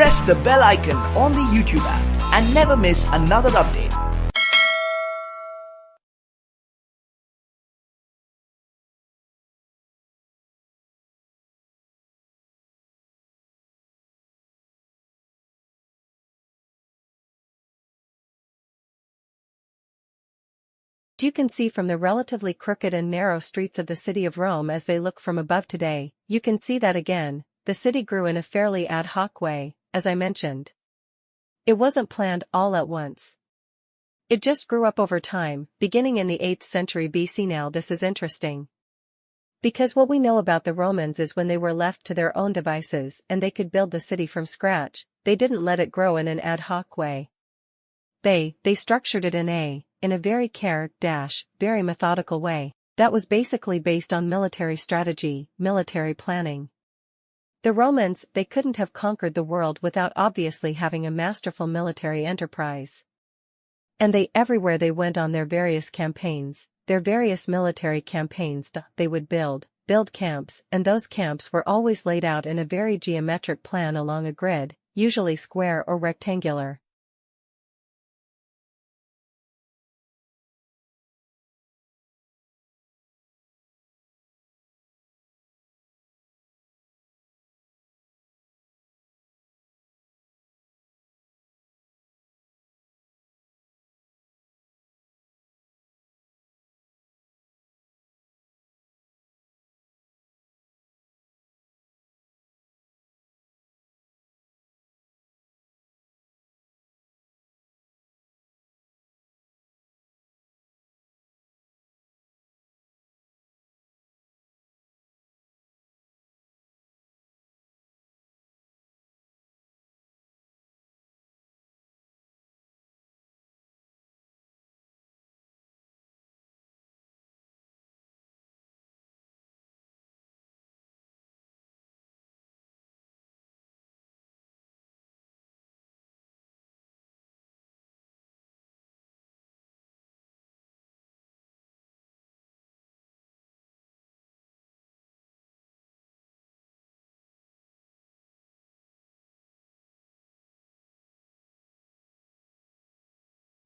press the bell icon on the YouTube app and never miss another update. You can see from the relatively crooked and narrow streets of the city of Rome as they look from above today. You can see that again, the city grew in a fairly ad hoc way, as I mentioned. It wasn't planned all at once. It just grew up over time, beginning in the 8th century BC. Now this is interesting, because what we know about the Romans is when they were left to their own devices and they could build the city from scratch, they didn't let it grow in an ad hoc way. They structured it in a very very methodical way, that was basically based on military strategy, military planning. The Romans, they couldn't have conquered the world without obviously having a masterful military enterprise. And everywhere they went on their various campaigns, their various military campaigns, they would build camps, and those camps were always laid out in a very geometric plan along a grid, usually square or rectangular.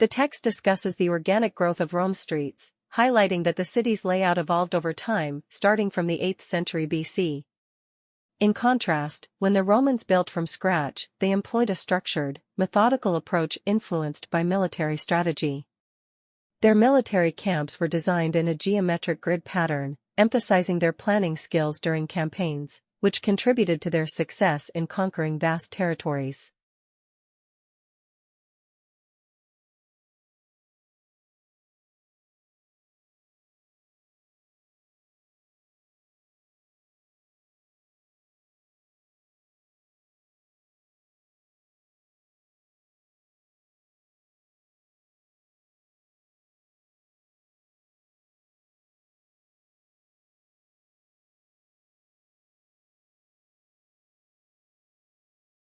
The text discusses the organic growth of Rome's streets, highlighting that the city's layout evolved over time, starting from the 8th century BC. In contrast, when the Romans built from scratch, they employed a structured, methodical approach influenced by military strategy. Their military camps were designed in a geometric grid pattern, emphasizing their planning skills during campaigns, which contributed to their success in conquering vast territories.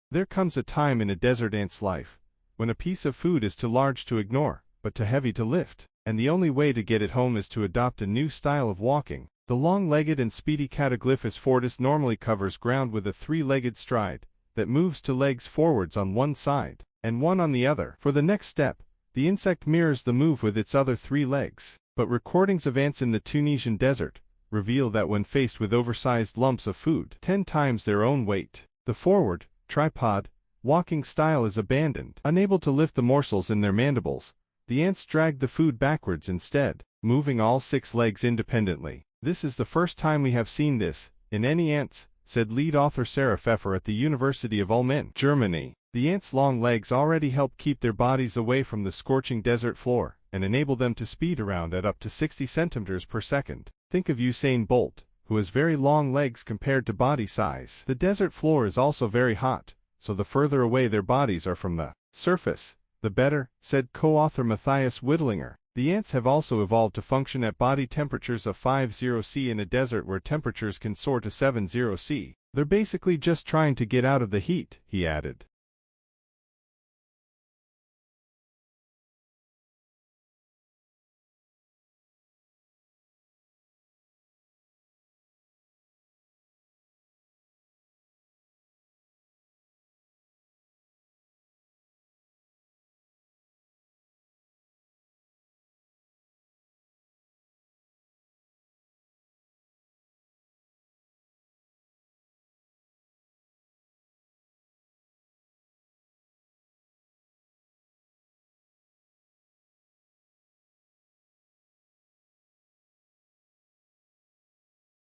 There comes a time in a desert ant's life when a piece of food is too large to ignore, but too heavy to lift, and the only way to get it home is to adopt a new style of walking. The long-legged and speedy Cataglyphus fortis normally covers ground with a three-legged stride that moves two legs forwards on one side and one on the other. For the next step, the insect mirrors the move with its other three legs. But recordings of ants in the Tunisian desert reveal that when faced with oversized lumps of food 10 times their own weight, the forward, tripod, walking style is abandoned. Unable to lift the morsels in their mandibles, the ants drag the food backwards instead, moving all 6 legs independently. This is the first time we have seen this in any ants, said lead author Sarah Pfeffer at the University of Ulm, Germany. The ants' long legs already help keep their bodies away from the scorching desert floor and enable them to speed around at up to 60 centimeters per second. Think of Usain Bolt, who has very long legs compared to body size. The desert floor is also very hot, so the further away their bodies are from the surface, the better, said co-author Matthias Wittlinger. The ants have also evolved to function at body temperatures of 50 C in a desert where temperatures can soar to 70 C. They're basically just trying to get out of the heat, he added.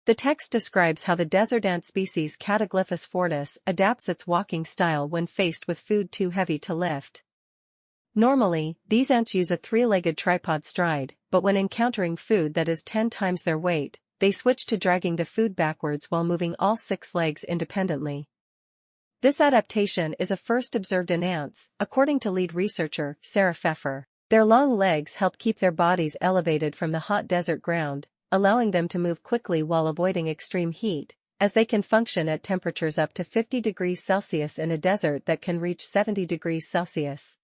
The text describes how the desert ant species Cataglyphus fortis adapts its walking style when faced with food too heavy to lift. Normally, these ants use a three-legged tripod stride, but when encountering food that is 10 times their weight, they switch to dragging the food backwards while moving all 6 legs independently. This adaptation is a first observed in ants, according to lead researcher Sarah Pfeffer. Their long legs help keep their bodies elevated from the hot desert ground, allowing them to move quickly while avoiding extreme heat, as they can function at temperatures up to 50 degrees Celsius in a desert that can reach 70 degrees Celsius.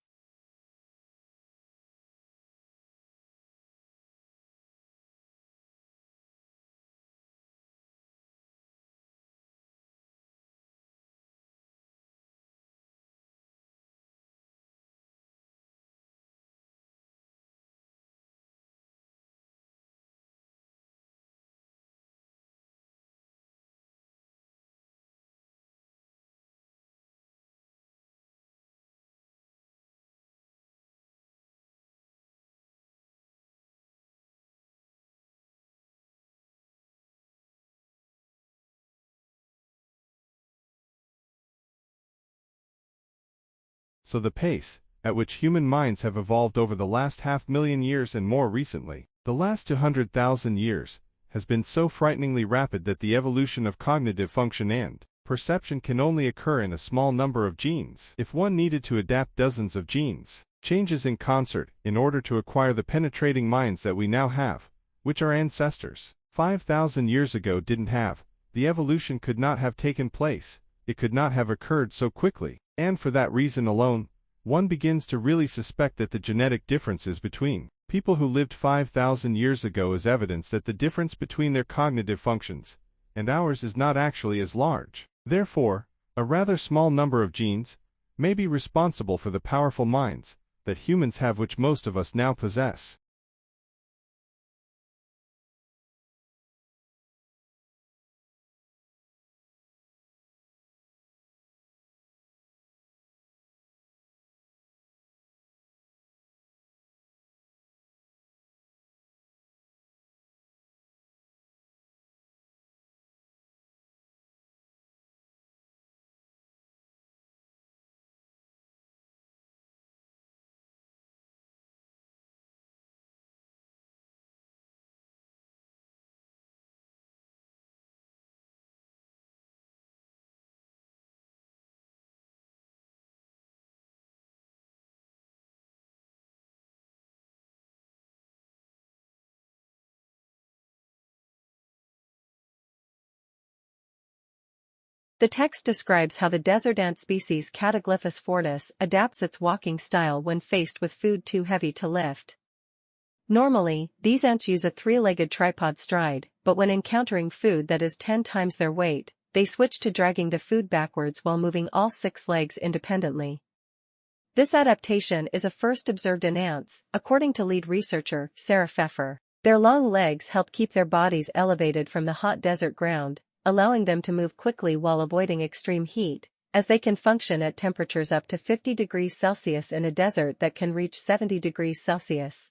So the pace at which human minds have evolved over the last 500,000 years and more recently, the last 200,000 years, has been so frighteningly rapid that the evolution of cognitive function and perception can only occur in a small number of genes. If one needed to adapt dozens of genes, changes in concert, in order to acquire the penetrating minds that we now have, which our ancestors 5,000 years ago didn't have, the evolution could not have taken place, it could not have occurred so quickly. And for that reason alone, one begins to really suspect that the genetic differences between people who lived 5,000 years ago is evidence that the difference between their cognitive functions and ours is not actually as large. Therefore, a rather small number of genes may be responsible for the powerful minds that humans have, which most of us now possess. The text describes how the desert ant species Cataglyphus fortis adapts its walking style when faced with food too heavy to lift. Normally, these ants use a three-legged tripod stride, but when encountering food that is 10 times their weight, they switch to dragging the food backwards while moving all 6 legs independently. This adaptation is a first observed in ants, according to lead researcher Sarah Pfeffer. Their long legs help keep their bodies elevated from the hot desert ground, allowing them to move quickly while avoiding extreme heat, as they can function at temperatures up to 50 degrees Celsius in a desert that can reach 70 degrees Celsius.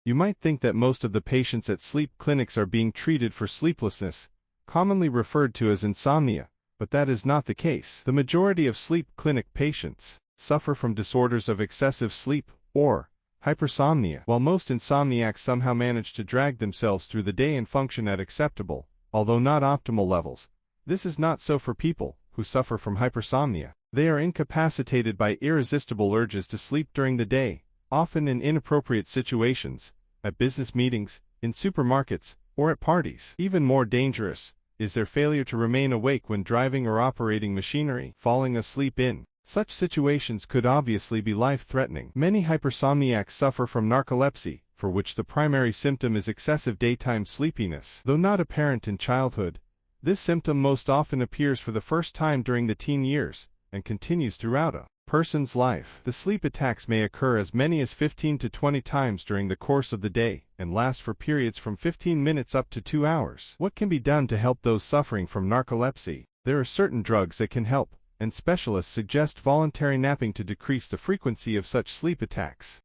You might think that most of the patients at sleep clinics are being treated for sleeplessness, commonly referred to as insomnia, but that is not the case. The majority of sleep clinic patients suffer from disorders of excessive sleep, or hypersomnia. While most insomniacs somehow manage to drag themselves through the day and function at acceptable, although not optimal levels, this is not so for people who suffer from hypersomnia. They are incapacitated by irresistible urges to sleep during the day, often in inappropriate situations, at business meetings, in supermarkets, or at parties. Even more dangerous is their failure to remain awake when driving or operating machinery, falling asleep in such situations could obviously be life-threatening. Many hypersomniacs suffer from narcolepsy, for which the primary symptom is excessive daytime sleepiness. Though not apparent in childhood, this symptom most often appears for the first time during the teen years and continues throughout a person's life. The sleep attacks may occur as many as 15 to 20 times during the course of the day and last for periods from 15 minutes up to 2 hours. What can be done to help those suffering from narcolepsy? There are certain drugs that can help, and specialists suggest voluntary napping to decrease the frequency of such sleep attacks.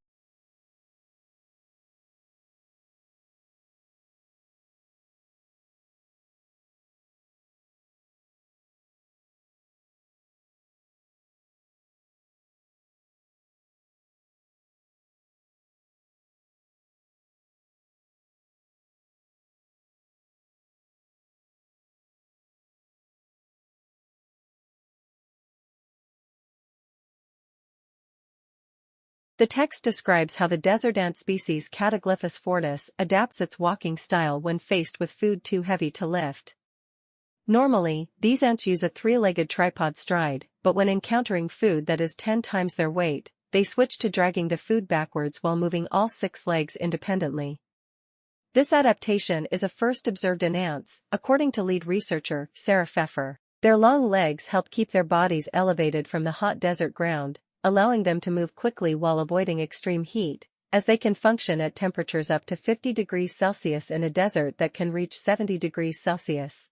The text describes how the desert ant species Cataglyphus fortis adapts its walking style when faced with food too heavy to lift. Normally, these ants use a three-legged tripod stride, but when encountering food that is 10 times their weight, they switch to dragging the food backwards while moving all 6 legs independently. This adaptation is a first observed in ants, according to lead researcher Sarah Pfeffer. Their long legs help keep their bodies elevated from the hot desert ground, allowing them to move quickly while avoiding extreme heat, as they can function at temperatures up to 50 degrees Celsius in a desert that can reach 70 degrees Celsius.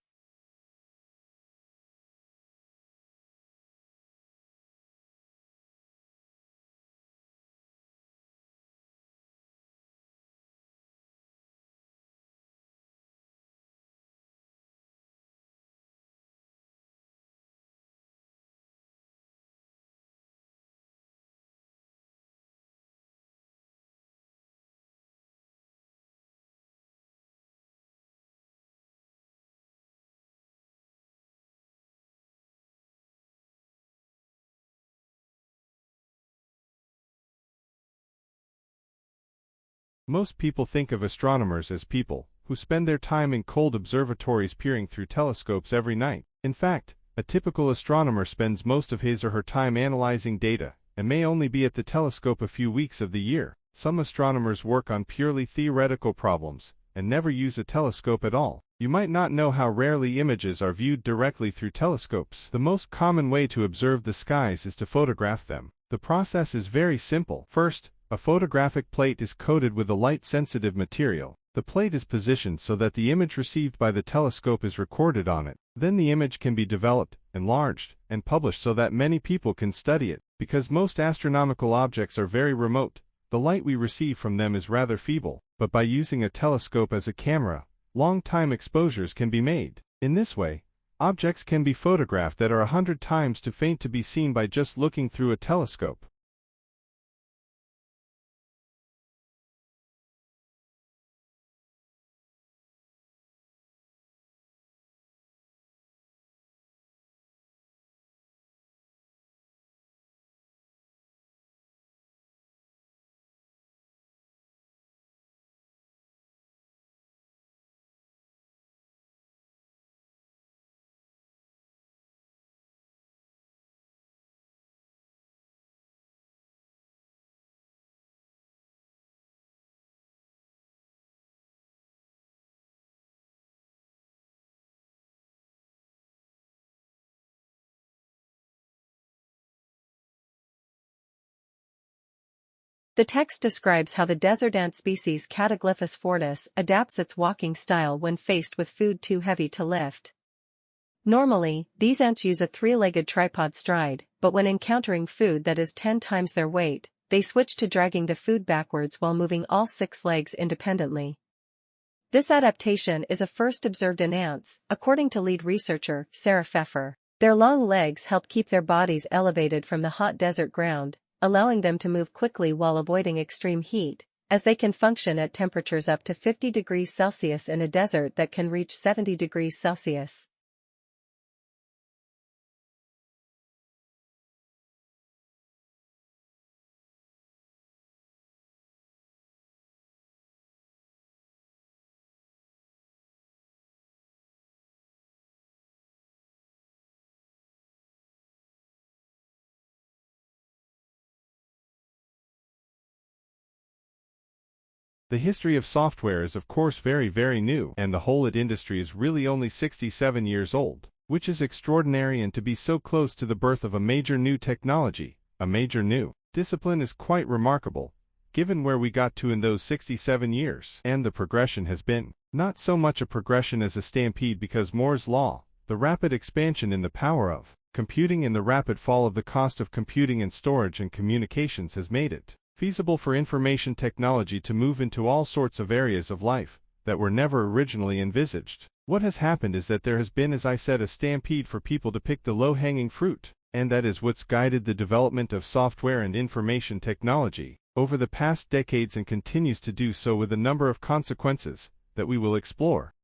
Most people think of astronomers as people who spend their time in cold observatories peering through telescopes every night. In fact, a typical astronomer spends most of his or her time analyzing data and may only be at the telescope a few weeks of the year. Some astronomers work on purely theoretical problems and never use a telescope at all. You might not know how rarely images are viewed directly through telescopes. The most common way to observe the skies is to photograph them. The process is very simple. First, a photographic plate is coated with a light-sensitive material. The plate is positioned so that the image received by the telescope is recorded on it. Then the image can be developed, enlarged, and published so that many people can study it. Because most astronomical objects are very remote, the light we receive from them is rather feeble, but by using a telescope as a camera, long-time exposures can be made. In this way, objects can be photographed that are 100 times too faint to be seen by just looking through a telescope. The text describes how the desert ant species Cataglyphus fortis adapts its walking style when faced with food too heavy to lift. Normally, these ants use a three-legged tripod stride, but when encountering food that is 10 times their weight, they switch to dragging the food backwards while moving all 6 legs independently. This adaptation is a first observed in ants, according to lead researcher Sarah Pfeffer. Their long legs help keep their bodies elevated from the hot desert ground, allowing them to move quickly while avoiding extreme heat, as they can function at temperatures up to 50 degrees Celsius in a desert that can reach 70 degrees Celsius. The history of software is of course very new, and the whole industry is really only 67 years old, which is extraordinary, and to be so close to the birth of a major new technology, a major new discipline is quite remarkable, given where we got to in those 67 years. And the progression has been not so much a progression as a stampede, because Moore's law, the rapid expansion in the power of computing and the rapid fall of the cost of computing and storage and communications has made it feasible for information technology to move into all sorts of areas of life that were never originally envisaged. What has happened is that there has been, as I said, a stampede for people to pick the low-hanging fruit, and that is what's guided the development of software and information technology over the past decades, and continues to do so, with a number of consequences that we will explore.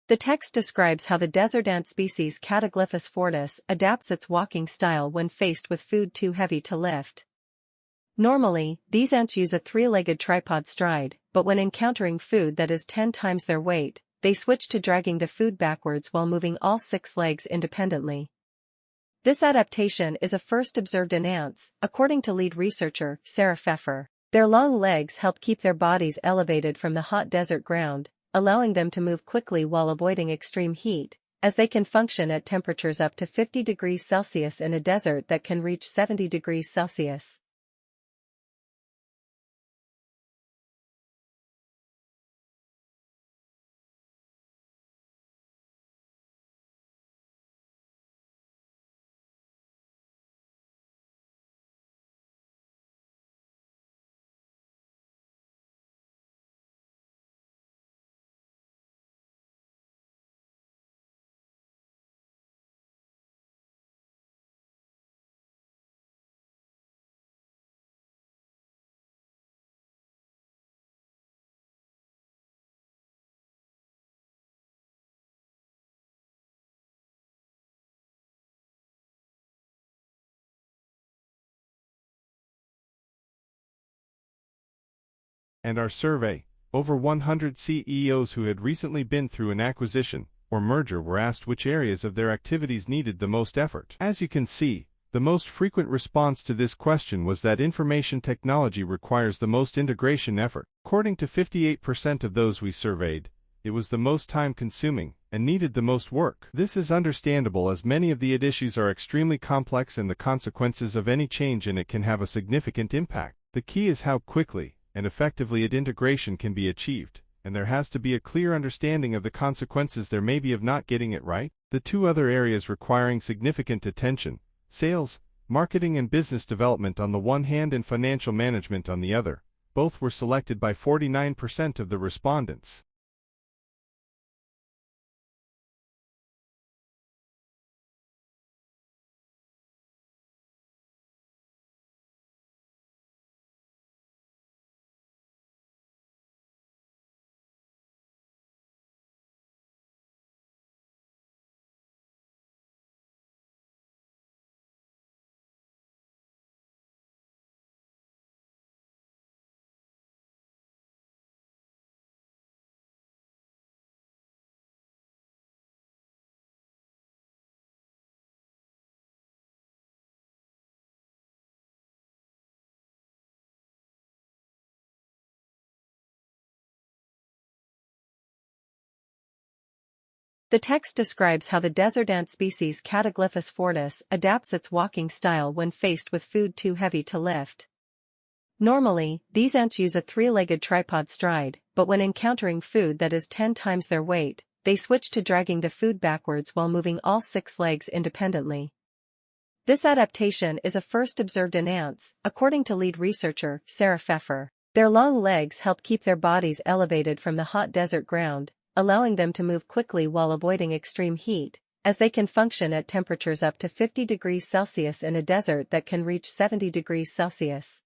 The text describes how the desert ant species Cataglyphus fortis adapts its walking style when faced with food too heavy to lift. Normally, these ants use a three-legged tripod stride, but when encountering food that is 10 times their weight, they switch to dragging the food backwards while moving all 6 legs independently. This adaptation is a first observed in ants, according to lead researcher Sarah Pfeffer. Their long legs help keep their bodies elevated from the hot desert ground, allowing them to move quickly while avoiding extreme heat, as they can function at temperatures up to 50 degrees Celsius in a desert that can reach 70 degrees Celsius. And our survey, over 100 CEOs who had recently been through an acquisition or merger were asked which areas of their activities needed the most effort. As you can see, the most frequent response to this question was that information technology requires the most integration effort. According to 58% of those we surveyed, it was the most time-consuming and needed the most work. This is understandable, as many of the issues are extremely complex and the consequences of any change in it can have a significant impact. The key is how quickly and effectively integration can be achieved, and there has to be a clear understanding of the consequences there may be of not getting it right. The two other areas requiring significant attention, sales, marketing and business development on the one hand and financial management on the other, both were selected by 49% of the respondents. The text describes how the desert ant species Cataglyphus fortis adapts its walking style when faced with food too heavy to lift. Normally, these ants use a three-legged tripod stride, but when encountering food that is 10 times their weight, they switch to dragging the food backwards while moving all 6 legs independently. This adaptation is a first observed in ants, according to lead researcher Sarah Pfeffer. Their long legs help keep their bodies elevated from the hot desert ground, allowing them to move quickly while avoiding extreme heat, as they can function at temperatures up to 50 degrees Celsius in a desert that can reach 70 degrees Celsius.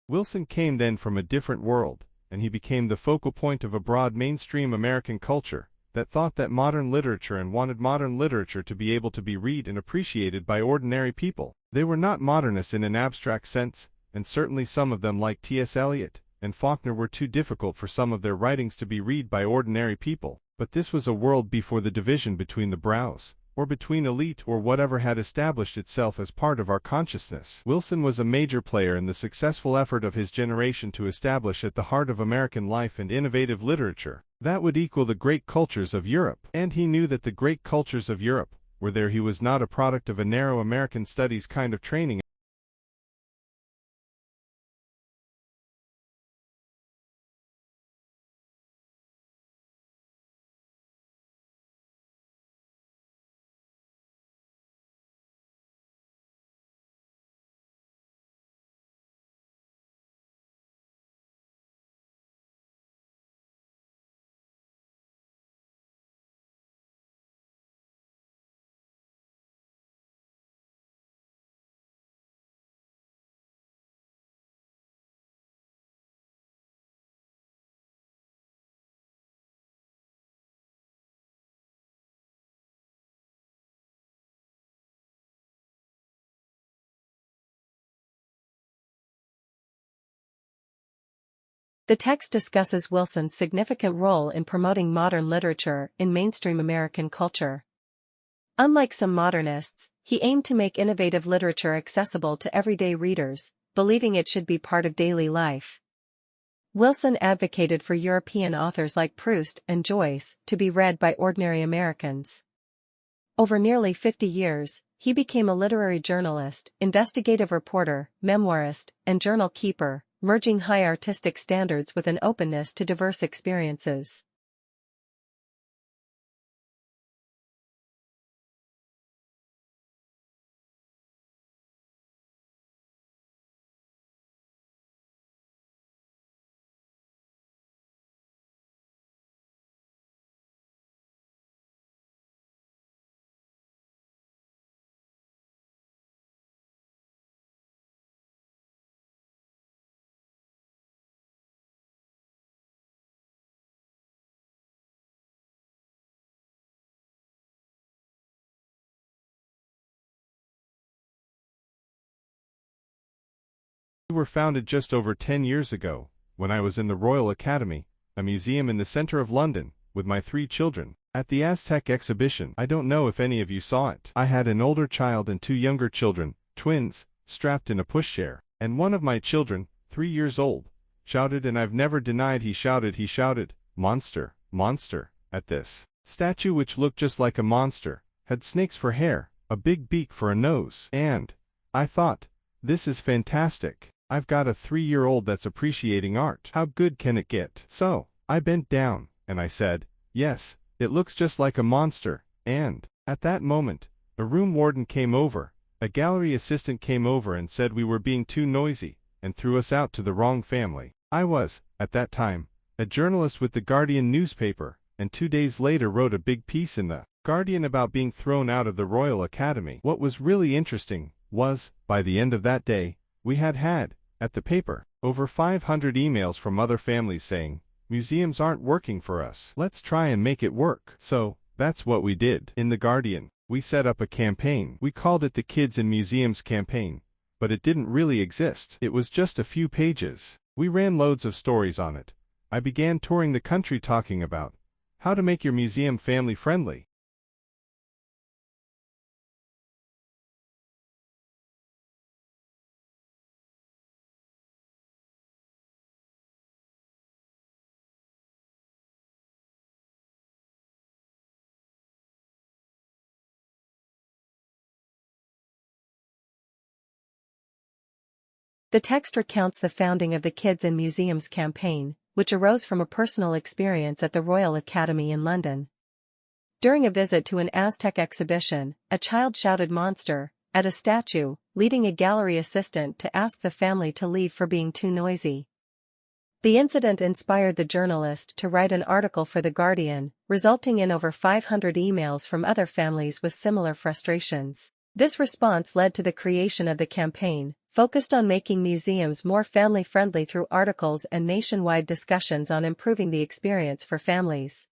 Wilson came then from a different world, and he became the focal point of a broad mainstream American culture that thought that modern literature and wanted modern literature to be able to be read and appreciated by ordinary people. They were not modernists in an abstract sense, and certainly some of them, like T.S. Eliot and Faulkner, were too difficult for some of their writings to be read by ordinary people. But this was a world before the division between the brows, or between elite or whatever had established itself as part of our consciousness. Wilson was a major player in the successful effort of his generation to establish at the heart of American life and innovative literature that would equal the great cultures of Europe. And he knew that the great cultures of Europe were there. He was not a product of a narrow American studies kind of training. The text discusses Wilson's significant role in promoting modern literature in mainstream American culture. Unlike some modernists, he aimed to make innovative literature accessible to everyday readers, believing it should be part of daily life. Wilson advocated for European authors like Proust and Joyce to be read by ordinary Americans. Over nearly 50 years, he became a literary journalist, investigative reporter, memoirist, and journal keeper, merging high artistic standards with an openness to diverse experiences. They were founded just over 10 years ago, when I was in the Royal Academy, a museum in the center of London, with my 3 children. At the Aztec exhibition, I don't know if any of you saw it. I had an older child and 2 younger children, twins, strapped in a pushchair, and one of my children, 3 years old, shouted, and I've never denied he shouted, "Monster, monster," at this statue, which looked just like a monster, had snakes for hair, a big beak for a nose, and I thought, this is fantastic. I've got a 3-year-old that's appreciating art. How good can it get? So, I bent down, and I said, yes, it looks just like a monster, and at that moment, a room warden came over, a gallery assistant came over and said we were being too noisy, and threw us out to the wrong family. I was, at that time, a journalist with the Guardian newspaper, and 2 days later wrote a big piece in the Guardian about being thrown out of the Royal Academy. What was really interesting was, by the end of that day, we had, at the paper, over 500 emails from other families saying, "Museums aren't working for us. Let's try and make it work." So, that's what we did. In the Guardian, we set up a campaign. We called it the Kids in Museums campaign, but it didn't really exist. It was just a few pages. We ran loads of stories on it. I began touring the country talking about how to make your museum family friendly. The text recounts the founding of the Kids in Museums campaign, which arose from a personal experience at the Royal Academy in London. During a visit to an Aztec exhibition, a child shouted "monster" at a statue, leading a gallery assistant to ask the family to leave for being too noisy. The incident inspired the journalist to write an article for The Guardian, resulting in over 500 emails from other families with similar frustrations. This response led to the creation of the campaign, focused on making museums more family-friendly through articles and nationwide discussions on improving the experience for families.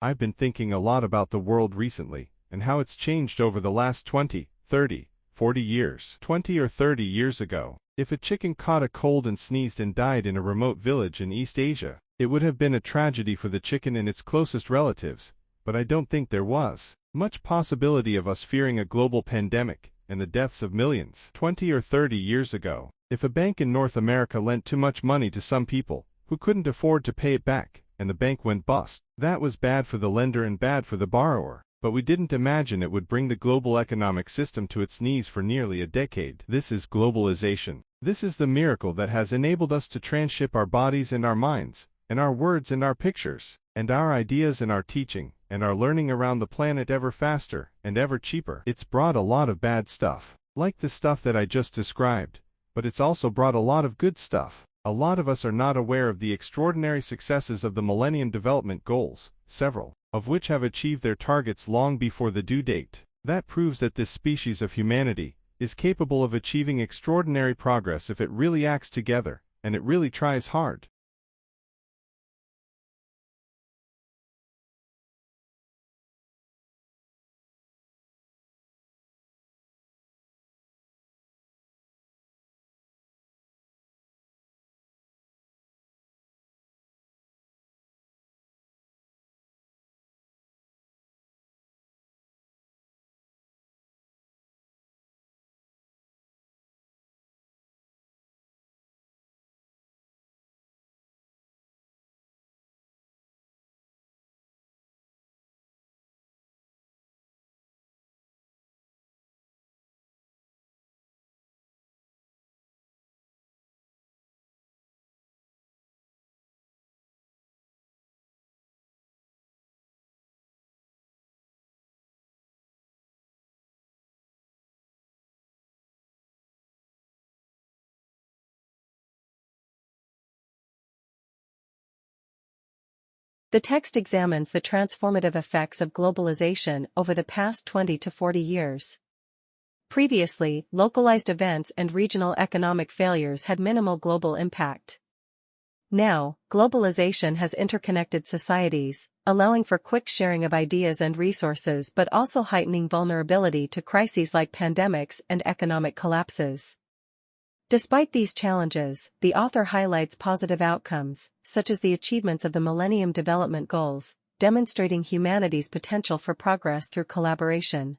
I've been thinking a lot about the world recently, and how it's changed over the last 20, 30, 40 years. 20 or 30 years ago, if a chicken caught a cold and sneezed and died in a remote village in East Asia, it would have been a tragedy for the chicken and its closest relatives, but I don't think there was much possibility of us fearing a global pandemic and the deaths of millions. 20 or 30 years ago, if a bank in North America lent too much money to some people who couldn't afford to pay it back, and the bank went bust, that was bad for the lender and bad for the borrower. But we didn't imagine it would bring the global economic system to its knees for nearly a decade. This is globalization. This is the miracle that has enabled us to transship our bodies and our minds, and our words and our pictures, and our ideas and our teaching, and our learning around the planet ever faster and ever cheaper. It's brought a lot of bad stuff, like the stuff that I just described, but it's also brought a lot of good stuff. A lot of us are not aware of the extraordinary successes of the Millennium Development Goals, several of which have achieved their targets long before the due date. That proves that this species of humanity is capable of achieving extraordinary progress if it really acts together, and it really tries hard. The text examines the transformative effects of globalization over the past 20 to 40 years. Previously, localized events and regional economic failures had minimal global impact. Now, globalization has interconnected societies, allowing for quick sharing of ideas and resources but also heightening vulnerability to crises like pandemics and economic collapses. Despite these challenges, the author highlights positive outcomes, such as the achievements of the Millennium Development Goals, demonstrating humanity's potential for progress through collaboration.